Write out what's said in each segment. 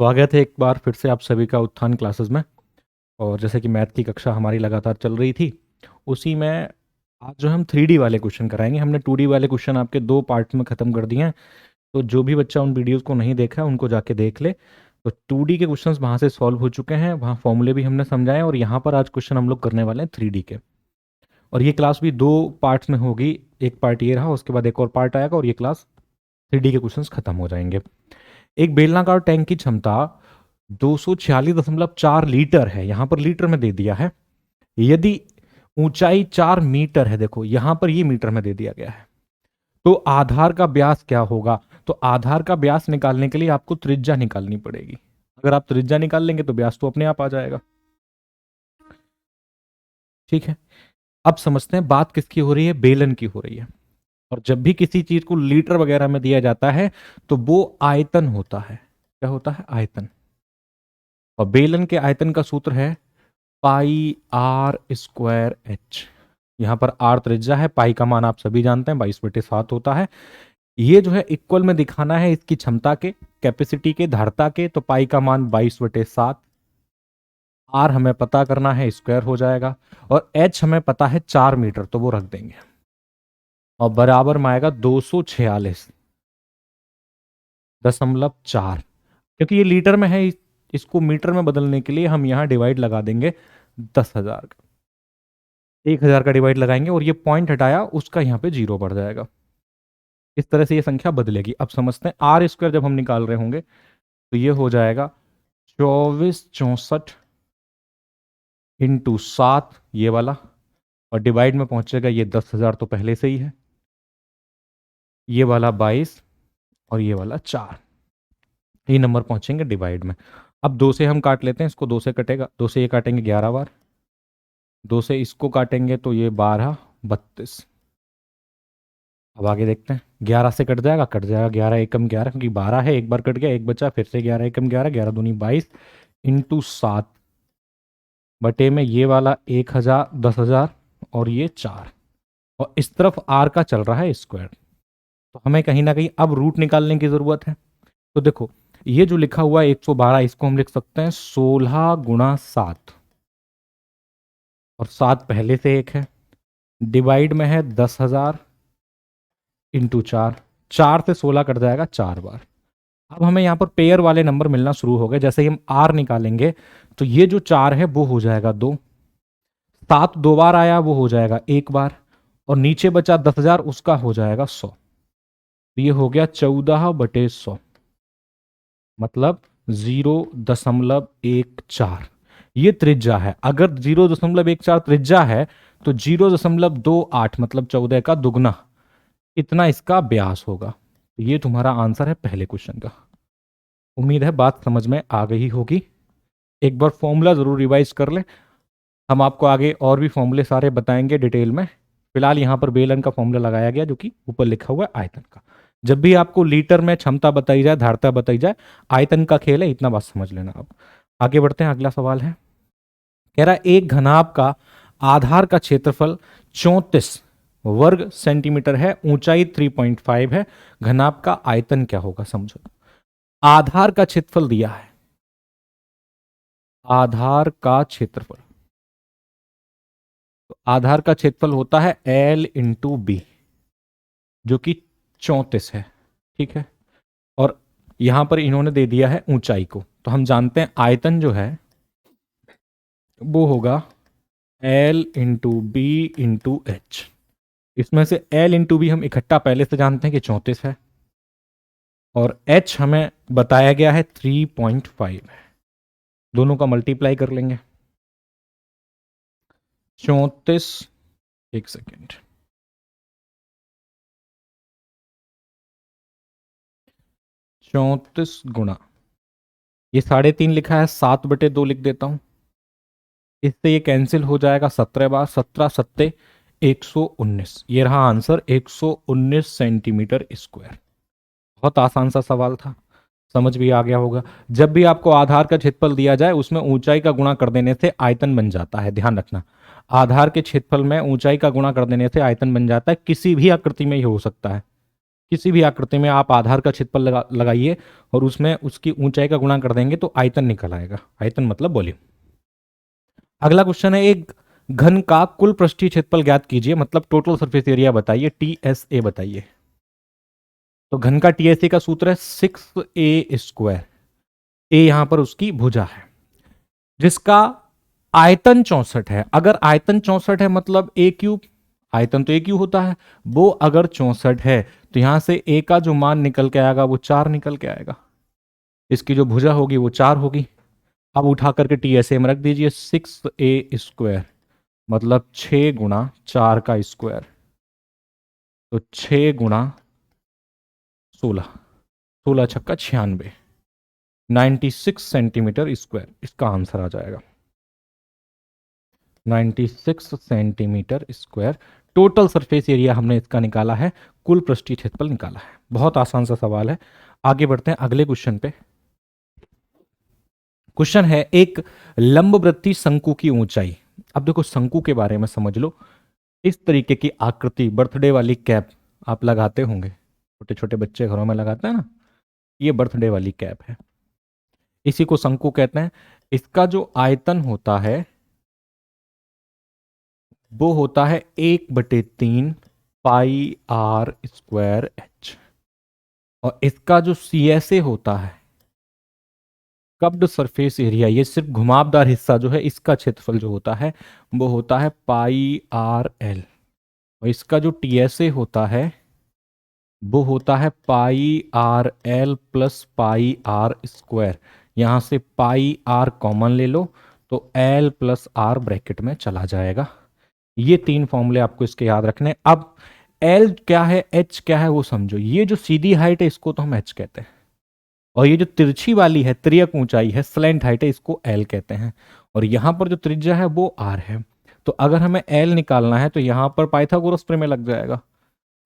स्वागत है एक बार फिर से आप सभी का उत्थान क्लासेस में। और जैसे कि मैथ की कक्षा हमारी लगातार चल रही थी, उसी में आज जो हम 3D वाले क्वेश्चन कराएंगे। हमने 2D वाले क्वेश्चन आपके 2 पार्ट्स में ख़त्म कर दिए हैं, तो जो भी बच्चा उन वीडियोस को नहीं देखा है उनको जाके देख ले। तो 2D के क्वेश्चंस वहाँ से सॉल्व हो चुके हैं, वहाँ फॉर्मूले भी हमने समझाए, और यहाँ पर आज क्वेश्चन हम लोग करने वाले हैं 3D के। और ये क्लास भी 2 पार्ट्स में होगी। एक पार्ट ये रहा, उसके बाद एक और पार्ट आएगा, और ये क्लास 3D के क्वेश्चंस खत्म हो जाएंगे। एक बेलनाकार टैंक की क्षमता 246.4 लीटर है, यहां पर लीटर में दे दिया है। यदि ऊंचाई 4 मीटर है, देखो यहां पर ये मीटर में दे दिया गया है, तो आधार का व्यास क्या होगा? तो आधार का व्यास निकालने के लिए आपको त्रिज्या निकालनी पड़ेगी। अगर आप त्रिज्या निकाल लेंगे तो व्यास तो अपने आप आ जाएगा। ठीक है, अब समझते हैं बात किसकी हो रही है। बेलन की हो रही है। और जब भी किसी चीज को लीटर वगैरह में दिया जाता है तो वो आयतन होता है। क्या होता है? आयतन। और बेलन के आयतन का सूत्र है पाई आर स्क्वायर एच। यहां पर आर त्रिज्या है, पाई का मान आप सभी जानते हैं 22/7 होता है। ये जो है इक्वल में दिखाना है इसकी क्षमता के, कैपेसिटी के, धारता के, तो पाई का मान 22/7। आर हमें पता करना है, स्क्वायर हो जाएगा। और एच हमें पता है 4 मीटर, तो वो रख देंगे। और बराबर में आएगा 246.4, क्योंकि ये लीटर में है। इसको मीटर में बदलने के लिए हम यहां डिवाइड लगा देंगे 10,000 का। 1,000 का डिवाइड लगाएंगे और ये पॉइंट हटाया, उसका यहाँ पे 0 बढ़ जाएगा। इस तरह से ये संख्या बदलेगी। अब समझते हैं आर स्क्वायर जब हम निकाल रहे होंगे तो ये हो जाएगा 2464 × 7, ये वाला। और डिवाइड में पहुंचेगा ये 10,000 तो पहले से ही है, ये वाला 22 और ये वाला 4। ये नंबर पहुंचेंगे डिवाइड में। अब 2 से हम काट लेते हैं, इसको 2 से कटेगा, 2 से ये काटेंगे 11 बार, 2 से इसको काटेंगे तो ये 12, 32। अब आगे देखते हैं, 11 से कट जाएगा, 11 एकम 11, क्योंकि 12 है, एक बार कट गया, एक बचा, फिर से 11 एकम 11, 11 दूनी 22 × 7 बटे में ये वाला 1,000, 10,000 और ये 4। और इस तरफ आर का चल रहा है स्क्वायर, तो हमें कहीं ना कहीं अब रूट निकालने की जरूरत है। तो देखो, ये जो लिखा हुआ है 112, इसको हम लिख सकते हैं 16 × 7, और 7 पहले से एक है, डिवाइड में है 10,000 × 4। 4 से 16 कट जाएगा 4 बार। अब हमें यहाँ पर पेयर वाले नंबर मिलना शुरू हो गए। जैसे ही हम आर निकालेंगे तो ये जो 4 है वो हो जाएगा 2, 7 2 बार आया वो हो जाएगा 1 बार, और नीचे बचा 10,000, उसका हो जाएगा 100। ये हो गया 14/100, मतलब 0.14। ये त्रिज्या है। अगर 0.14 त्रिज्या है तो 0.28 मतलब 14 का दुगना, इतना इसका व्यास होगा। तो ये तुम्हारा आंसर है पहले क्वेश्चन का। उम्मीद है बात समझ में आ गई होगी। एक बार फॉर्मूला जरूर रिवाइज कर ले, हम आपको आगे और भी फॉर्मूले सारे बताएंगे डिटेल में। फिलहाल यहाँ पर बेलन का फॉर्मूला लगाया गया जो कि ऊपर लिखा हुआ है आयतन का। जब भी आपको लीटर में क्षमता बताई जाए, धारता बताई जाए, आयतन का खेल है, इतना बात समझ लेना। अब आगे बढ़ते हैं, अगला सवाल है, कह रहा है एक घनाभ का आधार का क्षेत्रफल 34 वर्ग सेंटीमीटर है, ऊंचाई 3.5 है, घनाभ का आयतन क्या होगा? समझो, आधार का क्षेत्रफल दिया है, आधार का क्षेत्रफल, तो आधार का क्षेत्रफल होता है L × B, जो कि 34 है। ठीक है, और यहां पर इन्होंने दे दिया है ऊंचाई को, तो हम जानते हैं आयतन जो है वो होगा L × B × H। इसमें से L × B हम इकट्ठा पहले से जानते हैं कि 34 है, और H हमें बताया गया है 3.5 है। दोनों का मल्टीप्लाई कर लेंगे। 34, एक सेकेंड, 34 गुणा, ये 3.5 लिखा है, 7/2 लिख देता हूं, इससे ये कैंसिल हो जाएगा 17 बार, 17 सत्ते 119। ये रहा आंसर, 119 सेंटीमीटर स्क्वायर। बहुत आसान सा सवाल था, समझ भी आ गया होगा। जब भी आपको आधार का क्षेत्रफल दिया जाए उसमें ऊंचाई का गुणा कर देने से आयतन बन जाता है, ध्यान रखना। आधार के क्षेत्रफल में ऊंचाई का गुणा कर देने से आयतन बन जाता है, किसी भी आकृति में ये हो सकता है। किसी भी आकृति में आप आधार का क्षेत्रफल लगाइए और उसमें उसकी ऊंचाई का गुणा कर देंगे तो आयतन निकल आएगा। आयतन मतलब वॉल्यूम। अगला क्वेश्चन है, एक घन का कुल पृष्ठीय क्षेत्रफल ज्ञात कीजिए, मतलब टोटल सरफेस एरिया बताइए, टीएसए बताइए। तो घन का टीएसए का सूत्र है 6a²। ए यहां पर उसकी भुजा है, जिसका आयतन 64 है। अगर आयतन 64 है मतलब ए क्यूब, आयतन तो ए क्यूब होता है, वो अगर 64 है तो यहां से ए का जो मान निकल के आएगा वो 4 निकल के आएगा। इसकी जो भुजा होगी वो 4 होगी। अब उठा करके टीएसए में रख दीजिए, 6a² मतलब 6 गुणा 4 का स्क्वायर, तो 6 गुणा 16, 16 छक्का 96, 96 सेंटीमीटर स्क्वायर इसका आंसर आ जाएगा। 96 centimetre square total surface area हमने इसका निकाला है, कुल पृष्ठीय क्षेत्रफल निकाला है। बहुत आसान सा सवाल है। आगे बढ़ते हैं अगले क्वेश्चन पे। क्वेश्चन है, एक लंबवृत्तीय शंकु की ऊंचाई। अब देखो शंकु के बारे में समझ लो। इस तरीके की आकृति, बर्थडे वाली कैप आप लगाते होंगे, छोटे छोटे बच्चे घरों में लगाते हैं ना, ये बर्थडे वाली कैप है, इसी को शंकु कहते हैं। इसका जो आयतन होता है वो होता है 1/3 पाई आर स्क्वायर एच, और इसका जो सीएसए होता है, कब्ड सरफेस एरिया, ये सिर्फ घुमावदार हिस्सा जो है इसका क्षेत्रफल जो होता है वो होता है पाई आर एल, और इसका जो टीएसए होता है वो होता है pi r l plus pi r square. यहां से पाई आर कॉमन ले लो तो एल प्लस आर ब्रैकेट में चला जाएगा। ये 3 फॉर्मूले आपको इसके याद रखने। अब एल क्या है, एच क्या है वो समझो। ये जो सीधी हाइट है इसको तो हम एच कहते हैं, और ये जो तिरछी वाली है, तिर्यक ऊंचाई है, स्लैंट हाइट है, इसको एल कहते हैं, और यहां पर जो त्रिज्या है वो आर है। तो अगर हमें एल निकालना है तो यहां पर पाइथागोरस प्रमेय लग जाएगा,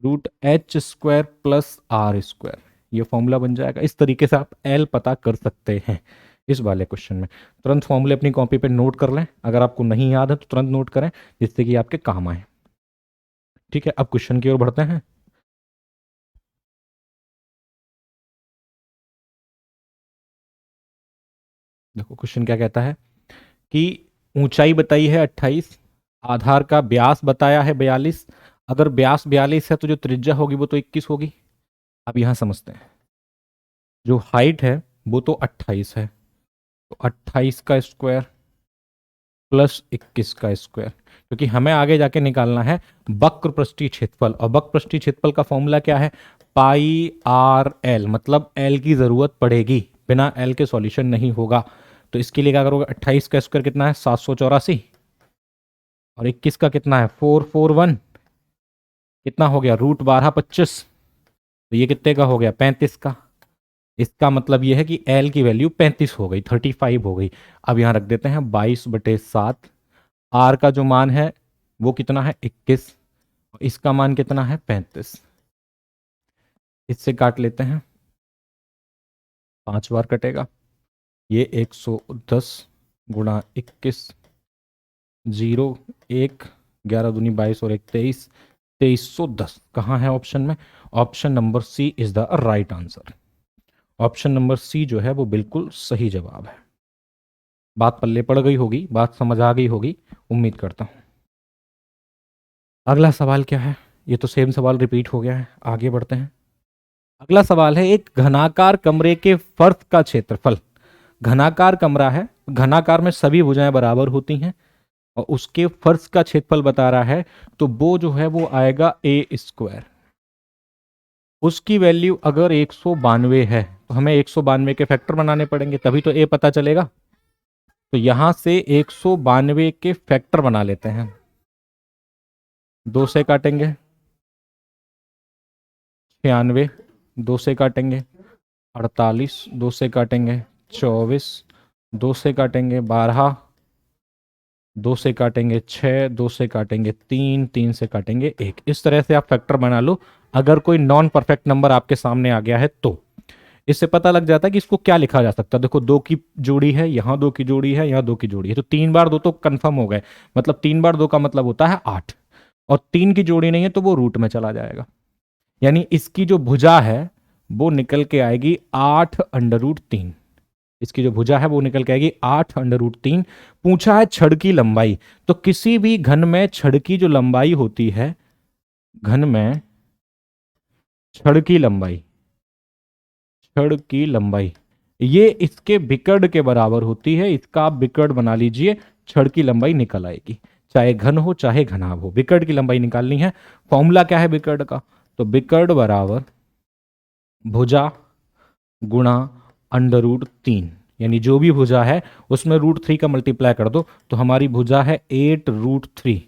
√h² प्लस r², ये फॉर्मूला बन जाएगा। इस तरीके से आप एल पता कर सकते हैं इस वाले क्वेश्चन में। तुरंत फॉर्मूले अपनी कॉपी पे नोट कर लें, अगर आपको नहीं याद है तो तुरंत नोट करें जिससे कि आपके काम आए। ठीक है, अब क्वेश्चन की ओर बढ़ते हैं। देखो क्वेश्चन क्या कहता है कि ऊंचाई बताई है 28, आधार का व्यास बताया है 42। अगर व्यास 42 है तो जो त्रिज्या होगी वो तो 21 होगी। अब यहां समझते हैं, जो हाइट है वो तो 28 है, तो 28 का स्क्वायर प्लस 21 का स्क्वायर, क्योंकि हमें आगे जाके निकालना है वक्र पृष्ठीय क्षेत्रफल, और वक्र पृष्ठीय क्षेत्रफल का फॉर्मूला क्या है, पाई आर एल, मतलब एल की जरूरत पड़ेगी, बिना एल के सॉल्यूशन नहीं होगा। तो इसके लिए क्या करोगे, 28 का स्क्वायर कितना है 784, और 21 का कितना है 441, कितना हो गया √12 25, तो ये कितने का हो गया 35 का। इसका मतलब यह है कि एल की वैल्यू 35 हो गई, 35 हो गई। अब यहां रख देते हैं 22/7, आर का जो मान है वो कितना है 21, इसका मान कितना है 35। इससे काट लेते हैं, 5 बार कटेगा, ये 110 गुणा 21, 0 1, 11 दूनी 22 और 1 23, 2310 कहाँ है ऑप्शन में। Option number C is the right answer. Option number C जो है वो बिल्कुल सही जवाब है। बात पल्ले पड़ गई होगी, बात समझ आ गई होगी, उम्मीद करता हूं। अगला सवाल क्या है, ये तो सेम सवाल रिपीट हो गया है, आगे बढ़ते हैं। अगला सवाल है, एक घनाकार कमरे के फर्श का क्षेत्रफल। घनाकार कमरा है, घनाकार में सभी भुजाएं बराबर होती हैं, और उसके फर्श का क्षेत्रफल बता रहा है, तो वो जो है वो आएगा a²। उसकी वैल्यू अगर 192 है तो हमें 192 के फैक्टर बनाने पड़ेंगे, तभी तो a पता चलेगा। तो यहां से 192 के फैक्टर बना लेते हैं। 2 से काटेंगे 96, 2 से काटेंगे 48, 2 से काटेंगे 24, 2 से काटेंगे 12, 2 से काटेंगे 6, 2 से काटेंगे 3, 3 से काटेंगे 1। इस तरह से आप फैक्टर बना लो। अगर कोई नॉन परफेक्ट नंबर आपके सामने आ गया है तो इससे पता लग जाता है कि इसको क्या लिखा जा सकता है। देखो 2 की जोड़ी है, यहाँ 2 की जोड़ी है, यहाँ 2 की जोड़ी है, तो 3 बार 2 तो कंफर्म हो गए, मतलब 3 बार 2 का मतलब होता है 8, और 3 की जोड़ी नहीं है तो वो रूट में चला जाएगा। यानी इसकी जो भुजा है वो निकल के आएगी 8√3। इसकी जो भुजा है वो निकल के आएगी 8√3। पूछा है छड़ की लंबाई। तो किसी भी घन में छड़ की जो लंबाई होती है, घन में छड़ की लंबाई, छड़ की लंबाई ये इसके विकर्ण के बराबर होती है। इसका आप विकर्ण बना लीजिए, छड़ की लंबाई निकल आएगी, चाहे घन हो चाहे घनाभ हो। विकर्ण की लंबाई निकालनी है। फॉर्मूला क्या है विकर्ण का? तो विकर्ण बराबर भुजा गुणा √3, यानी जो भी भुजा है उसमें √3 का मल्टीप्लाई कर दो। तो हमारी भुजा है 8√3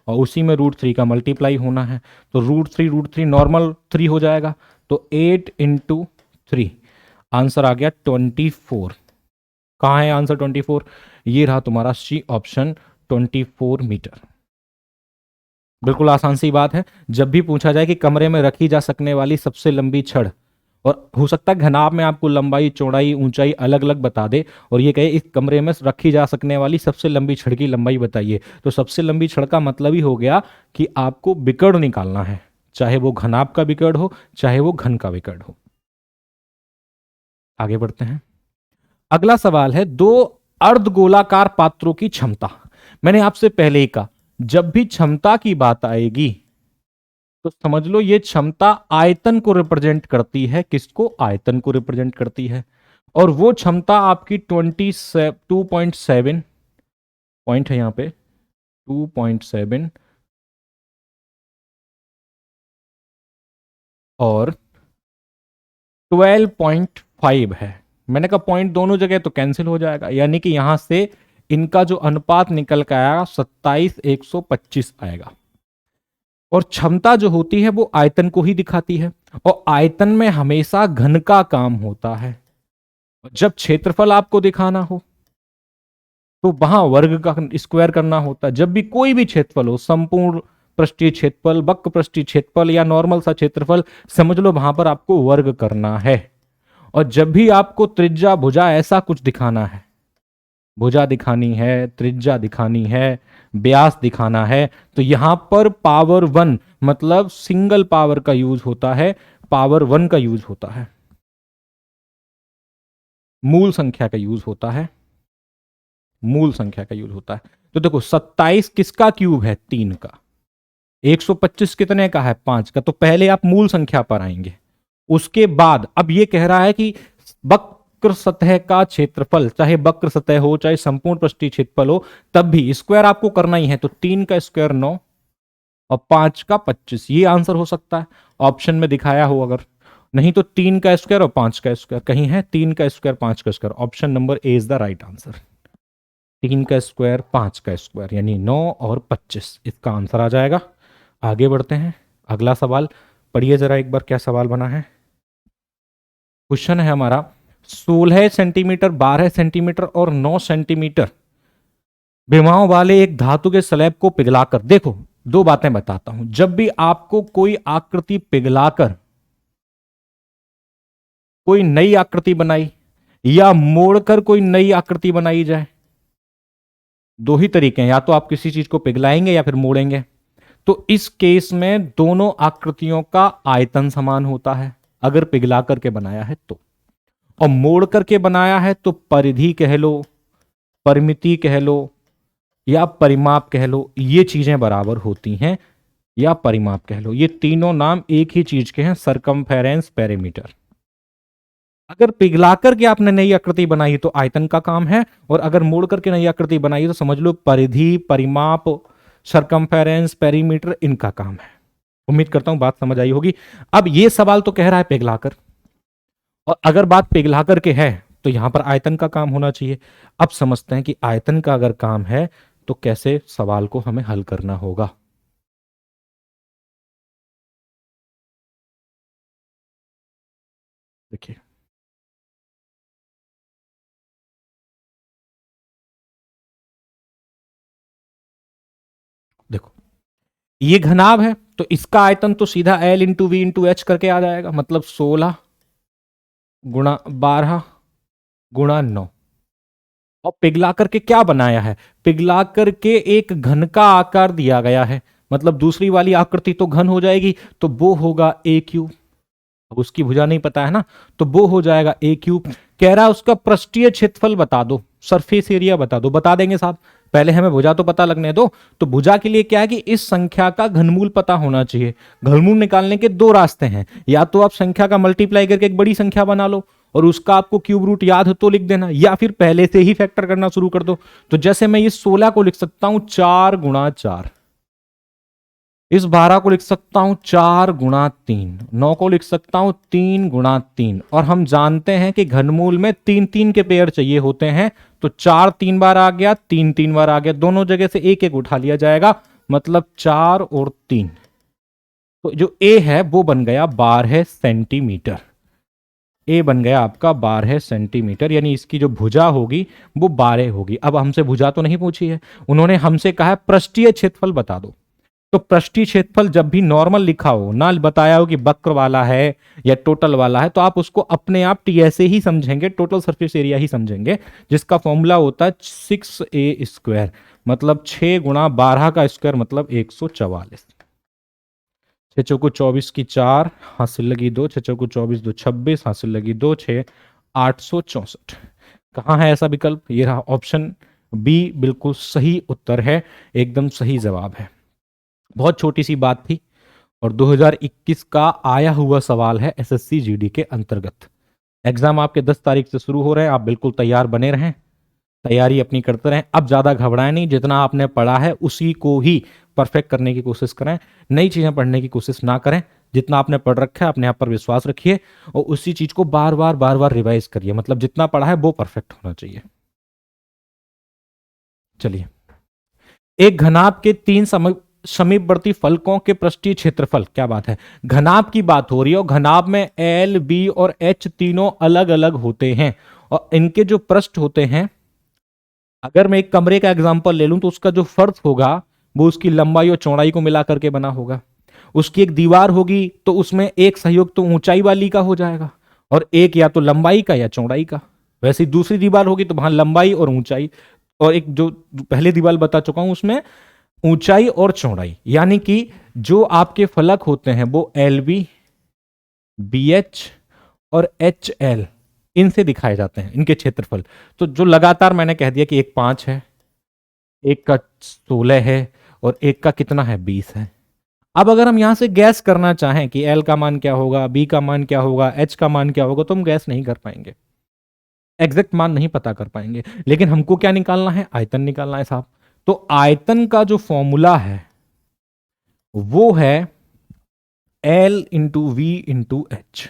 और उसी में √3 का मल्टीप्लाई होना है। तो √3 नॉर्मल 3 हो जाएगा। तो 8 × 3, आंसर आ गया 24। कहाँ है आंसर 24? ये रहा तुम्हारा सी ऑप्शन, 24 मीटर। बिल्कुल आसान सी बात है। जब भी पूछा जाए कि कमरे में रखी जा सकने वाली सबसे लंबी छड़, और हो सकता है घनाभ में आपको लंबाई चौड़ाई ऊंचाई अलग अलग बता दे और ये कहे इस कमरे में रखी जा सकने वाली सबसे लंबी छड़ की लंबाई बताइए, तो सबसे लंबी छड़ का मतलब ही हो गया कि आपको विकर्ण निकालना है, चाहे वो घनाभ का विकर्ण हो चाहे वो घन का विकर्ण हो। आगे बढ़ते हैं। अगला सवाल है, दो अर्धगोलाकार पात्रों की क्षमता। मैंने आपसे पहले ही कहा, जब भी क्षमता की बात आएगी तो समझ लो ये क्षमता आयतन को रिप्रेजेंट करती है। किसको? आयतन को रिप्रेजेंट करती है। और वो क्षमता आपकी 2.7 पॉइंट है, यहां पे 2.7 और 12.5 है। मैंने कहा पॉइंट दोनों जगह तो कैंसिल हो जाएगा, यानी कि यहां से इनका जो अनुपात निकल के आएगा 27:125 आएगा। और क्षमता जो होती है वो आयतन को ही दिखाती है, और आयतन में हमेशा घन का काम होता है। जब क्षेत्रफल आपको दिखाना हो तो वहां वर्ग का स्क्वायर करना होता है। जब भी कोई भी क्षेत्रफल हो, संपूर्ण पृष्ठीय क्षेत्रफल, वक्र पृष्ठीय क्षेत्रफल या नॉर्मल सा क्षेत्रफल, समझ लो वहां पर आपको वर्ग करना है। और जब भी आपको त्रिज्या भुजा ऐसा कुछ दिखाना है, भुजा दिखानी है, त्रिज्या दिखानी है, व्यास दिखाना है, तो यहां पर पावर 1 मतलब सिंगल पावर का यूज होता है, पावर 1 का यूज होता है, मूल संख्या का यूज होता है, मूल संख्या का यूज होता है। तो देखो 27 किसका क्यूब है? 3 का। 125 कितने का है? 5 का। तो पहले आप मूल संख्या पर आएंगे, उसके बाद अब ये कह रहा है कि वक्र सतह का क्षेत्रफल, चाहे वक्र सतह हो चाहे संपूर्ण पृष्ठीय क्षेत्रफल हो, तब भी स्क्वायर आपको करना ही है। तो 3 का स्क्वायर 9 और 5 का 25, ये आंसर हो सकता है ऑप्शन में दिखाया हो। अगर नहीं तो 3 का स्क्वायर और 5 का स्क्वायर कहीं है, 3 का स्क्वायर 5 का square, option number A is the right answer. 3 का स्क्वायर 5 का स्क्वायर यानी 9 और 25 इसका आंसर आ जाएगा। आगे बढ़ते हैं। अगला सवाल पढ़िए जरा एक बार, क्या सवाल बना है। क्वेश्चन है हमारा, 16 सेंटीमीटर, 12 सेंटीमीटर और 9 सेंटीमीटर विमाओं वाले एक धातु के स्लैब को पिघलाकर, देखो दो बातें बताता हूं, जब भी आपको कोई आकृति पिघलाकर कोई नई आकृति बनाई या मोड़कर कोई नई आकृति बनाई जाए, दो ही तरीके हैं, या तो आप किसी चीज को पिघलाएंगे या फिर मोड़ेंगे। तो इस केस में दोनों आकृतियों का आयतन समान होता है, अगर पिघला करके बनाया है तो। और मोड़ करके बनाया है तो परिधि कह लो, परिमिति कह लो या परिमाप कह लो, ये चीजें बराबर होती हैं, या परिमाप कह लो, ये तीनों नाम एक ही चीज के हैं, सरकमफेरेंस पेरीमीटर। अगर पिघला करके आपने नई आकृति बनाई तो आयतन का काम है, और अगर मोड़ करके नई आकृति बनाई तो समझ लो परिधि, परिमाप, सरकमफेरेंस, पेरीमीटर इनका काम है। उम्मीद करता हूं बात समझ आई होगी। अब ये सवाल तो कह रहा है पिघलाकर, और अगर बात पिघलाकर के है तो यहां पर आयतन का काम होना चाहिए। अब समझते हैं कि आयतन का अगर काम है तो कैसे सवाल को हमें हल करना होगा। देखिए देखो, ये घनाभ है तो इसका आयतन तो सीधा L into V into H करके आ जाएगा, मतलब 16 गुणा 12 गुणा 9। और पिघला करके क्या बनाया है? पिघला करके एक घन का आकार दिया गया है, मतलब दूसरी वाली आकृति तो घन हो जाएगी, तो वो होगा ए क्यूब। अब उसकी भुजा नहीं पता है ना, तो वो हो जाएगा ए क्यूब। कह रहा है उसका पृष्ठीय क्षेत्रफल बता दो, सरफेस एरिया बता दो। बता देंगे साहब, पहले हमें भुजा तो पता लगने दो। तो भुजा के लिए क्या है कि इस संख्या का घनमूल पता होना चाहिए। घनमूल निकालने के दो रास्ते हैं, या तो आप संख्या का मल्टीप्लाई करके एक बड़ी संख्या बना लो और उसका आपको क्यूब रूट याद हो तो लिख देना, या फिर पहले से ही फैक्टर करना शुरू कर दो। तो जैसे मैं ये 16 को लिख सकता हूं 4 गुणा 4, इस 12 को लिख सकता हूं 4 गुणा 3, 9 को लिख सकता हूं 3 गुणा 3। और हम जानते हैं कि घनमूल में 3 3 के पेयर चाहिए होते हैं, तो 4 3 बार आ गया, 3 3 बार आ गया, दोनों जगह से एक एक उठा लिया जाएगा, मतलब 4 और 3। तो जो ए है वो बन गया 12 सेंटीमीटर। ए बन गया आपका 12 सेंटीमीटर, यानी इसकी जो भुजा होगी वो 12 होगी। अब हमसे भुजा तो नहीं पूछी है, उन्होंने हमसे कहा है पृष्ठीय क्षेत्रफल बता दो। तो पृष्ठीय क्षेत्रफल जब भी नॉर्मल लिखा हो, ना बताया हो कि वक्र वाला है या टोटल वाला है, तो आप उसको अपने आप टीएसए ही समझेंगे, टोटल सरफेस एरिया ही समझेंगे, जिसका फॉर्मूला होता है 6a², मतलब 6 गुणा 12 का स्क्वायर, मतलब 144। 6 चौको 24 की 4, हासिल लगी 2, 6 चौको 24 2 26, हासिल लगी 2, 6 864। कहाँ है ऐसा विकल्प? ये रहा ऑप्शन बी, बिल्कुल सही उत्तर है, एकदम सही जवाब है। बहुत छोटी सी बात थी और 2021 का आया हुआ सवाल है एसएससी जीडी के अंतर्गत। एग्जाम आपके 10 तारीख से शुरू हो रहे हैं, आप बिल्कुल तैयार बने रहें, तैयारी अपनी करते रहें। अब ज्यादा घबराएं नहीं, जितना आपने पढ़ा है उसी को ही परफेक्ट करने की कोशिश करें, नई चीजें पढ़ने की कोशिश ना करें। जितना आपने पढ़ रखा है अपने आप पर विश्वास रखिए और उसी चीज को बार बार रिवाइज करिए, मतलब जितना पढ़ा है वो परफेक्ट होना चाहिए। चलिए, एक घनाभ के 3 समीपवर्ती फलकों के पृष्ठीय क्षेत्रफल, क्या बात है, घनाभ की बात हो रही है और घनाभ में एल, बी और एच तीनों अलग अलग होते हैं और इनके जो पृष्ठ होते हैं, अगर मैं एक कमरे का एग्जांपल ले लूं तो उसका जो फर्श होगा वो उसकी लंबाई और चौड़ाई को मिला करके बना होगा। उसकी एक दीवार होगी तो उसमें एक सहयोग तो ऊंचाई वाली का हो जाएगा और एक या तो लंबाई का या चौड़ाई का। वैसे ही दूसरी दीवार होगी तो वहां लंबाई और ऊंचाई, और एक जो पहले दीवार बता चुका हूं उसमें ऊंचाई और चौड़ाई। यानी कि जो आपके फलक होते हैं वो एल बी, बी एच और एच एल, इनसे दिखाए जाते हैं इनके क्षेत्रफल। तो जो लगातार मैंने कह दिया कि एक 5 है, एक का 16 है और एक का कितना है 20 है। अब अगर हम यहां से गैस करना चाहें कि एल का मान क्या होगा, बी का मान क्या होगा, एच का मान क्या होगा, तो हम गैस नहीं कर पाएंगे, एग्जैक्ट मान नहीं पता कर पाएंगे। लेकिन हमको क्या निकालना है? आयतन निकालना है साहब। तो आयतन का जो फॉर्मूला है वो है L into V into H.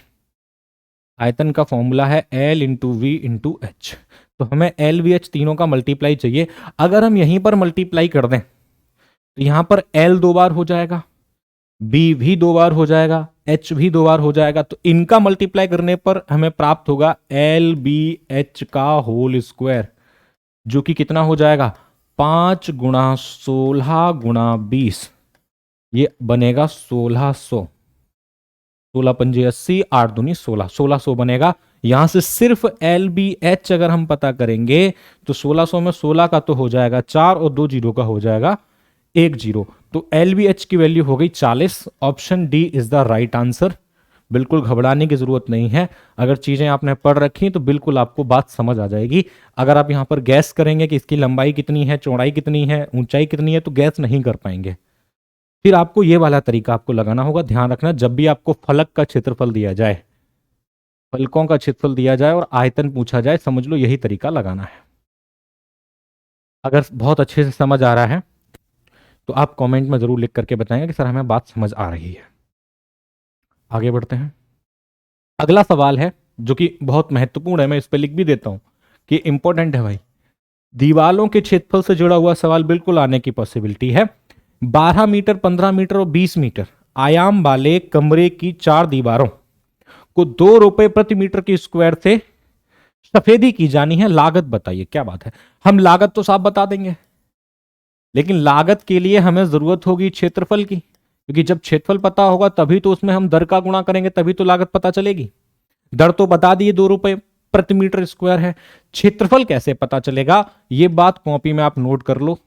आयतन का फॉर्मूला है L into V into H. तो हमें एल वी एच तीनों का मल्टीप्लाई चाहिए। अगर हम यहीं पर मल्टीप्लाई कर दें तो यहां पर एल 2 बार हो जाएगा, बी भी 2 बार हो जाएगा, एच भी 2 बार हो जाएगा। तो इनका मल्टीप्लाई करने पर हमें प्राप्त होगा एल बी एच का होल स्क्वायर, जो कि कितना हो जाएगा 5 गुणा 16 गुणा 20, ये बनेगा 1600। 16 पंजे 80, 8 दूनी 16, 1600 बनेगा। यहां से सिर्फ एल बी एच अगर हम पता करेंगे तो 1600 में 16 का तो हो जाएगा 4 और 2 जीरो का हो जाएगा 1 जीरो। तो एल बी एच की वैल्यू हो गई 40। Option D is the right answer. बिल्कुल घबराने की जरूरत नहीं है, अगर चीजें आपने पढ़ रखी तो बिल्कुल आपको बात समझ आ जाएगी। अगर आप यहां पर गैस करेंगे कि इसकी लंबाई कितनी है, चौड़ाई कितनी है, ऊंचाई कितनी है, तो गैस नहीं कर पाएंगे। फिर आपको ये वाला तरीका आपको लगाना होगा। ध्यान रखना, जब भी आपको फलक का क्षेत्रफल दिया जाए, फलकों का क्षेत्रफल दिया जाए और आयतन पूछा जाए, समझ लो यही तरीका लगाना है। अगर बहुत अच्छे से समझ आ रहा है तो आप कमेंट में जरूर लिख करके बताएंगे कि सर हमें बात समझ आ रही है। आगे बढ़ते हैं। अगला सवाल है जो कि बहुत महत्वपूर्ण है, मैं इस पर लिख भी देता हूं कि इंपॉर्टेंट है भाई। दीवालों के क्षेत्रफल से जुड़ा हुआ सवाल बिल्कुल आने की पॉसिबिलिटी है। 12 मीटर, 15 मीटर और 20 मीटर आयाम वाले कमरे की 4 दीवारों को 2 रुपए प्रति मीटर के स्क्वायर से सफेदी की जानी है। लागत बताइए। क्या बात है, हम लागत तो साफ बता देंगे, लेकिन लागत के लिए हमें जरूरत होगी क्षेत्रफल की, क्योंकि जब क्षेत्रफल पता होगा तभी तो उसमें हम दर का गुणा करेंगे, तभी तो लागत पता चलेगी। दर तो बता दिए 2 रुपए प्रति मीटर स्क्वायर है, क्षेत्रफल कैसे पता चलेगा? ये बात कॉपी में आप नोट कर लो।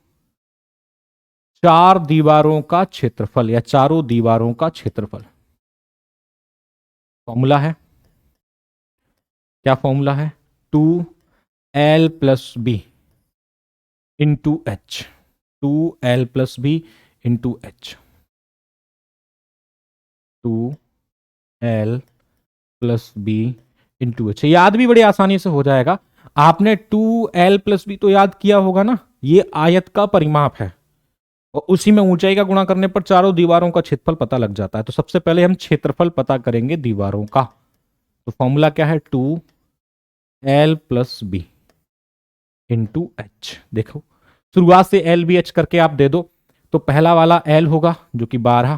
चार दीवारों का क्षेत्रफल या चारों दीवारों का क्षेत्रफल। फॉर्मूला है, क्या फॉर्मूला है? 2l plus B into H, 2l plus B into H, 2l plus B into H. याद भी बड़ी आसानी से हो जाएगा। आपने 2l प्लस बी तो याद किया होगा ना, ये आयत का परिमाप है और उसी में ऊंचाई का गुणा करने पर चारों दीवारों का क्षेत्रफल पता लग जाता है। तो सबसे पहले हम क्षेत्रफल पता करेंगे दीवारों का। तो फॉर्मूला क्या है? 2l plus B into H. देखो शुरुआत से एल बी एच करके आप दे दो, तो पहला वाला एल होगा जो कि 12,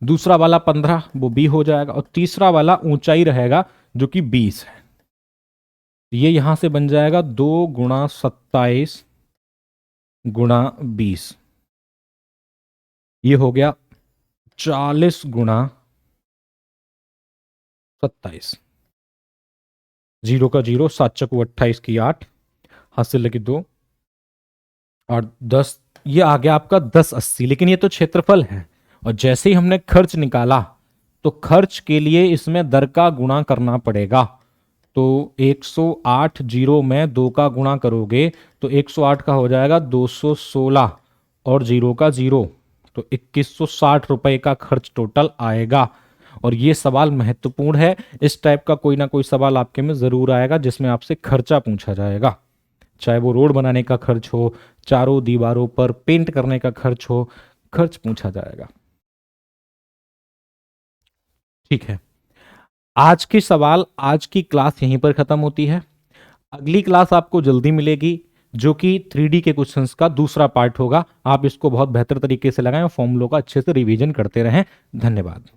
दूसरा वाला 15 वो बी हो जाएगा, और तीसरा वाला ऊंचाई रहेगा जो कि 20 है। ये यहां से बन जाएगा 2 गुणा 27 गुणा 20, ये हो गया 40 गुणा 27। जीरो का जीरो, 7 चकू 28 की 8, हाथ से लगे 2 और 10, ये आ गया आपका 1080। लेकिन ये तो क्षेत्रफल है, और जैसे ही हमने खर्च निकाला तो खर्च के लिए इसमें दर का गुणा करना पड़ेगा। तो 108 जीरो में 2 का गुणा करोगे तो 108 का हो जाएगा 216 और जीरो का जीरो, तो 2160 रुपए का खर्च टोटल आएगा। और ये सवाल महत्वपूर्ण है, इस टाइप का कोई ना कोई सवाल आपके में जरूर आएगा जिसमें आपसे खर्चा पूछा जाएगा, चाहे वो रोड बनाने का खर्च हो, चारों दीवारों पर पेंट करने का खर्च हो, खर्च पूछा जाएगा। ठीक है, आज की सवाल, आज की क्लास यहीं पर खत्म होती है। अगली क्लास आपको जल्दी मिलेगी जो कि 3D के क्वेश्चंस का दूसरा पार्ट होगा। आप इसको बहुत बेहतर तरीके से लगाएं और फॉर्मूलों का अच्छे से रिवीजन करते रहें। धन्यवाद।